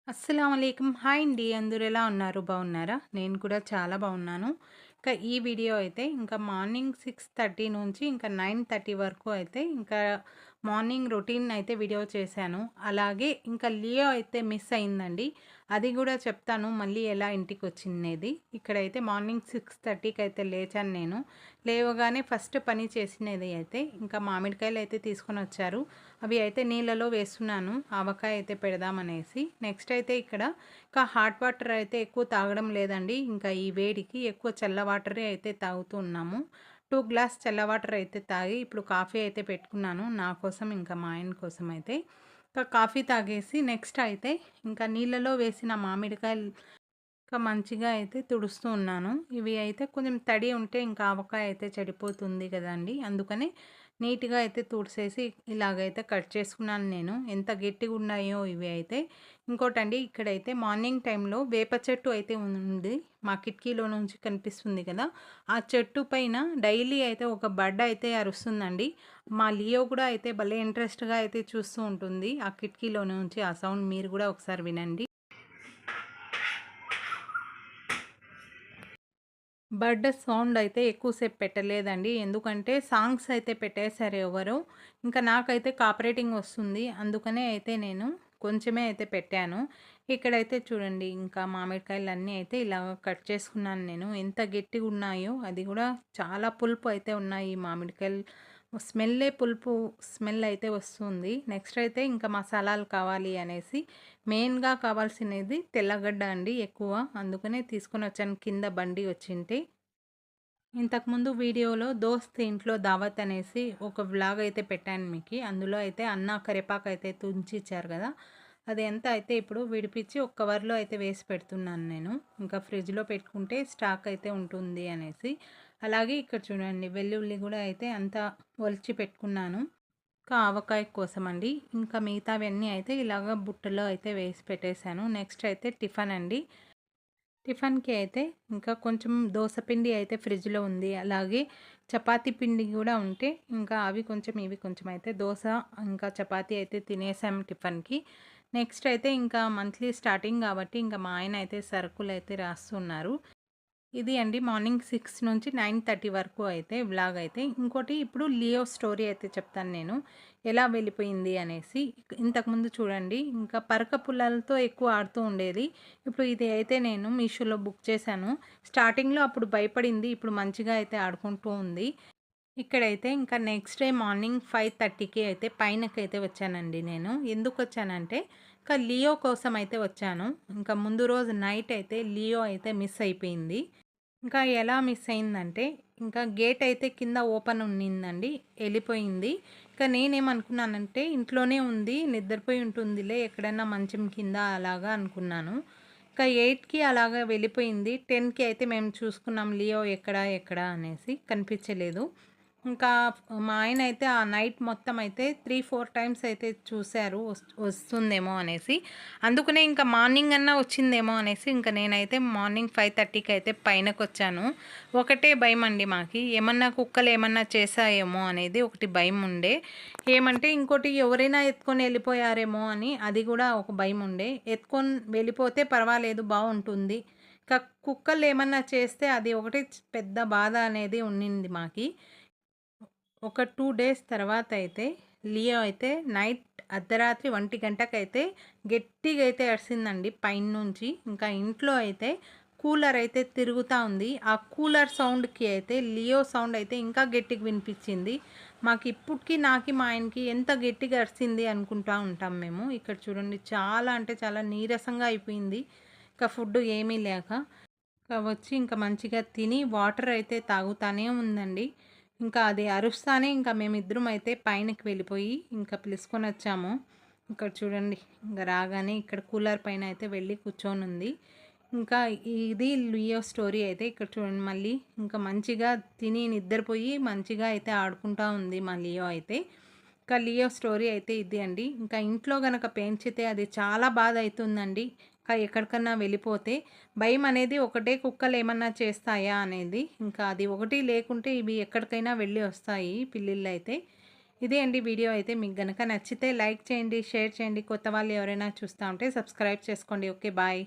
అస్సలామలైకుం. Hi అండి. అందరూ ఎలా ఉన్నారు? బాగున్నారా? నేను కూడా చాలా బాగున్నాను. ఈ వీడియో అయితే ఇంకా మార్నింగ్ 6:30 నుంచి ఇంకా 9:30 వరకు అయితే ఇంకా మార్నింగ్ రొటీన్ అయితే వీడియో చేశాను. అలాగే ఇంకా లియో అయితే మిస్ అయిందండి. అది కూడా చెప్తాను మళ్ళీ ఎలా ఇంటికొచ్చిందనేది. ఇక్కడైతే మార్నింగ్ 6:30కి అయితే లేచాను నేను. లేవగానే ఫస్ట్ పని చేసినది అయితే ఇంకా మామిడికాయలు అయితే తీసుకొనొచ్చారు. అవి అయితే నీళ్ళలో వేస్తున్నాను. ఆవకాయ అయితే పెడదామనేసి. నెక్స్ట్ అయితే ఇక్కడ ఇంకా హాట్ వాటర్ అయితే ఎక్కువ తాగడం లేదండి. ఇంకా ఈ వేడికి ఎక్కువ చల్ల వాటరే అయితే తాగుతూ ఉన్నాము. 2 గ్లాస్ చల్ల వాటర్ అయితే తాగి ఇప్పుడు కాఫీ అయితే పెట్టుకున్నాను. నా కోసం ఇంకా మా ఆయన కోసం అయితే. ఇంకా కాఫీ తాగేసి నెక్స్ట్ అయితే ఇంకా నీళ్ళలో వేసిన మామిడికాయలు ఇంకా మంచిగా అయితే తుడుస్తూ ఉన్నాను. ఇవి అయితే కొంచెం తడి ఉంటే ఇంకా ఆవకాయ అయితే చెడిపోతుంది కదండీ! అందుకని నీట్‌గా అయితే తుడిసేసి ఇలాగైతే కట్ చేసుకున్నాను నేను. ఎంత గట్టిగున్నాయో ఇవి అయితే. ఇంకోటండి ఇక్కడైతే మార్నింగ్ టైంలో వేప చెట్టు అయితే ఉంది. మా కిటికీలో నుంచి కనిపిస్తుంది కదా! ఆ చెట్టు పైన డైలీ అయితే ఒక బర్డ్ అయితే అరుస్తుందండి. మా లియో కూడా అయితే భలే ఇంట్రెస్ట్‌గా అయితే చూస్తూ ఉంటుంది. ఆ కిటికీలో నుంచి ఆ సౌండ్ మీరు కూడా ఒకసారి వినండి. బర్డ్ సౌండ్ అయితే ఎక్కువ సేపు పెట్టలేదండి. ఎందుకంటే సాంగ్స్ అయితే పెట్టేశారు ఎవరో. ఇంకా నాకైతే కాపరేటింగ్ వస్తుంది. అందుకనే అయితే నేను కొంచెమే అయితే పెట్టాను. ఇక్కడైతే చూడండి ఇంకా మామిడికాయలన్నీ అయితే ఇలాగ కట్ చేసుకున్నాను నేను. ఎంత గట్టిగున్నాయో అది కూడా చాలా పులుపు అయితే ఉన్నాయి ఈ మామిడికాయలు. స్మెల్లే పులుపు స్మెల్ అయితే వస్తుంది. నెక్స్ట్ అయితే ఇంకా మసాలాలు కావాలి అనేసి మెయిన్‌గా కావాల్సినది తెల్లగడ్డ అండి ఎక్కువ. అందుకనే తీసుకొనొచ్చాను కింద బండి వచ్చింటే. ఇంతకుముందు వీడియోలో దోస్త్ ఇంట్లో దావత్ అనేసి ఒక వ్లాగ్ అయితే పెట్టాను మీకి. అందులో అయితే అన్న కరివేపాకు అయితే తుంచి ఇచ్చారు కదా! అది ఎంత అయితే ఇప్పుడు విడిపించి ఒక కవర్‌లో అయితే వేసి పెడుతున్నాను నేను. ఇంకా ఫ్రిడ్జ్‌లో పెట్టుకుంటే స్టాక్ అయితే ఉంటుంది అనేసి. అలాగే ఇక్కడ చూడండి వెల్లుల్లి కూడా అయితే అంతా ఒలిచి పెట్టుకున్నాను. ఇంకా ఆవకాయ కోసమండి. ఇంకా మిగతావన్నీ అయితే ఇలాగ బుట్టలో అయితే వేసి పెట్టేశాను. నెక్స్ట్ అయితే టిఫిన్ అండి. టిఫిన్‌కి అయితే ఇంకా కొంచెం దోస పిండి అయితే ఫ్రిడ్జ్‌లో ఉంది. అలాగే చపాతీ పిండి గూడా ఉంటే ఇంకా అవి కొంచెం, ఇవి కొంచెం అయితే దోస ఇంకా చపాతీ అయితే తినేసాం టిఫిన్‌కి. నెక్స్ట్ అయితే ఇంకా మంత్లీ స్టార్టింగ్ గాబట్టి ఇంకా మా ఆయన అయితే సరుకులైతే రాస్తున్నారు. ఇది అండి మార్నింగ్ 6 నుంచి 9:30 వరకు అయితే వ్లాగ్ అయితే. ఇంకోటి ఇప్పుడు లియో స్టోరీ అయితే చెప్తాను నేను. ఎలా వెళ్ళిపోయింది అనేసి. ఇంతకుముందు చూడండి ఇంకా పరక పుల్లలతో ఎక్కువ ఆడుతూ ఉండేది. ఇప్పుడు ఇది అయితే నేను మీషోలో బుక్ చేశాను. స్టార్టింగ్‌లో అప్పుడు భయపడింది. ఇప్పుడు మంచిగా అయితే ఆడుకుంటూ ఉంది. ఇక్కడైతే ఇంకా నెక్స్ట్ డే మార్నింగ్ 5:30కి అయితే పైనకైతే వచ్చానండి నేను. ఎందుకొచ్చానంటే ఇంకా లియో కోసం అయితే వచ్చాను. ఇంకా ముందు రోజు నైట్ అయితే లియో అయితే మిస్ అయిపోయింది. ఇంకా ఎలా మిస్ అయిందంటే, ఇంకా గేట్ అయితే కింద ఓపెన్ ఉన్నిందండి. ఎళ్ళిపోయింది. ఇంకా నేనేమనుకున్నానంటే, ఇంట్లోనే ఉంది. నిద్రపోయి ఉంటుందిలే ఎక్కడన్నా మంచం కింద అలాగా అనుకున్నాను. ఇంకా 8కి అలాగా వెళ్ళిపోయింది. 10కి అయితే మేము చూసుకున్నాం లియో ఎక్కడ, ఎక్కడ అనేసి కనిపించలేదు. ఇంకా మా ఆయనైతే ఆ నైట్ మొత్తం అయితే 3, 4 టైమ్స్ అయితే చూసారు వస్తుందేమో అనేసి. అందుకనే ఇంకా మార్నింగ్ అన్నా వచ్చిందేమో అనేసి ఇంకా నేనైతే మార్నింగ్ 5:30కి అయితే పైనకొచ్చాను. ఒకటే భయమండి మాకి. ఏమన్నా కుక్కలు ఏమన్నా చేశాయేమో అనేది ఒకటి భయం ఉండే. ఏమంటే ఇంకోటి ఎవరైనా ఎత్తుకొని వెళ్ళిపోయారేమో అని అది కూడా ఒక భయం ఉండే. ఎత్తుకొని వెళ్ళిపోతే పర్వాలేదు బావుంటుంది. ఇంకా కుక్కలు ఏమన్నా చేస్తే అది ఒకటి పెద్ద బాధ అనేది ఉన్నింది మాకి. ఒక 2 డేస్ తర్వాతయితే లియో అయితే నైట్ అర్ధరాత్రి 1 గంటకైతే గట్టిగా అయితే అరిసిందండి పైనుంచి. ఇంకా ఇంట్లో అయితే కూలర్ అయితే తిరుగుతా ఉంది. ఆ కూలర్ సౌండ్‌కి అయితే లియో సౌండ్ అయితే ఇంకా గట్టిగా వినిపించింది. మాకిప్పటికి నాకి మా ఆయనకి ఎంత గట్టిగా అరిసింది అనుకుంటా ఉంటాం మేము. ఇక్కడ చూడండి చాలా అంటే చాలా నీరసంగా అయిపోయింది. ఇంకా ఫుడ్ ఏమీ లేక. ఇంకా వచ్చి ఇంకా మంచిగా తిని వాటర్ అయితే తాగుతానే ఉందండి. ఇంకా అది అరుస్తానే ఇంకా మేమిద్దరం అయితే పైనకి వెళ్ళిపోయి ఇంకా పిలుచుకొనొచ్చాము. ఇక్కడ చూడండి ఇంక రాగానే ఇక్కడ కూలర్ పైన అయితే వెళ్ళి కూర్చొనుంది. ఇంకా ఇది లియో స్టోరీ అయితే ఇక్కడ చూడండి మళ్ళీ ఇంకా మంచిగా తిని నిద్రపోయి మంచిగా అయితే ఆడుకుంటా ఉంది మా లియో అయితే. ఇంకా లియో స్టోరీ అయితే ఇది అండి. ఇంకా ఇంట్లో గనక పెంచితే అది చాలా బాధ అయితుందండి. ఇంకా ఎక్కడికన్నా వెళ్ళిపోతే భయం అనేది ఒకటే కుక్కలు ఏమన్నా చేస్తాయా అనేది. ఇంకా అది ఒకటి లేకుంటే ఇవి ఎక్కడికైనా వెళ్ళి వస్తాయి పిల్లిళ్ళైతే. ఇదే అండి వీడియో అయితే మీకు గనక నచ్చితే లైక్ చేయండి, షేర్ చేయండి. కొత్త వాళ్ళు ఎవరైనా చూస్తా ఉంటే సబ్స్క్రైబ్ చేసుకోండి. ఓకే. బాయ్.